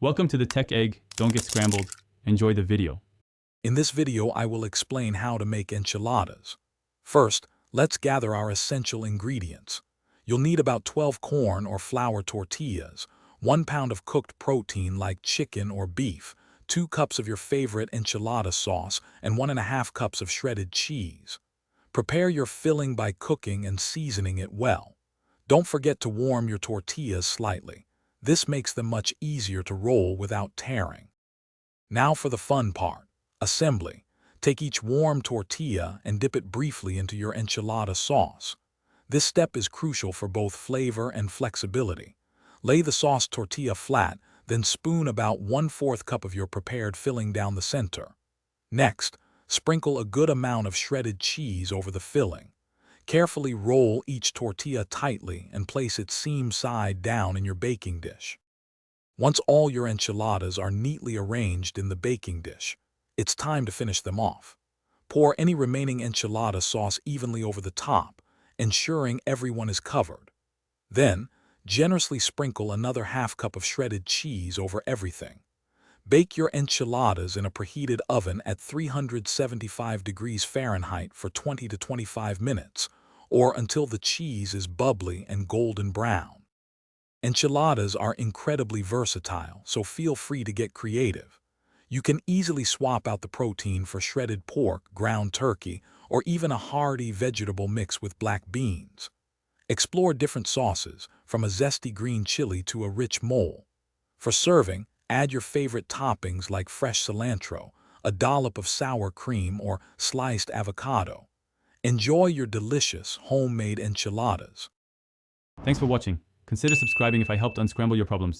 Welcome to the Tech Egg. Don't get scrambled. Enjoy the video. In this video, I will explain how to make enchiladas. First, let's gather our essential ingredients. You'll need about 12 corn or flour tortillas, 1 pound of cooked protein like chicken or beef, 2 cups of your favorite enchilada sauce, and 1.5 cups of shredded cheese. Prepare your filling by cooking and seasoning it well. Don't forget to warm your tortillas slightly. This makes them much easier to roll without tearing. Now for the fun part, assembly. Take each warm tortilla and dip it briefly into your enchilada sauce. This step is crucial for both flavor and flexibility. Lay the sauce tortilla flat, then spoon about 1/4 cup of your prepared filling down the center. Next, sprinkle a good amount of shredded cheese over the filling. Carefully roll each tortilla tightly and place it seam side down in your baking dish. Once all your enchiladas are neatly arranged in the baking dish, it's time to finish them off. Pour any remaining enchilada sauce evenly over the top, ensuring everyone is covered. Then, generously sprinkle another 1/2 cup of shredded cheese over everything. Bake your enchiladas in a preheated oven at 375 degrees Fahrenheit for 20 to 25 minutes, or until the cheese is bubbly and golden brown. Enchiladas are incredibly versatile, so feel free to get creative. You can easily swap out the protein for shredded pork, ground turkey, or even a hearty vegetable mix with black beans. Explore different sauces, from a zesty green chili to a rich mole. For serving, add your favorite toppings like fresh cilantro, a dollop of sour cream, or sliced avocado. Enjoy your delicious homemade enchiladas. Thanks for watching. Consider subscribing if I helped unscramble your problems.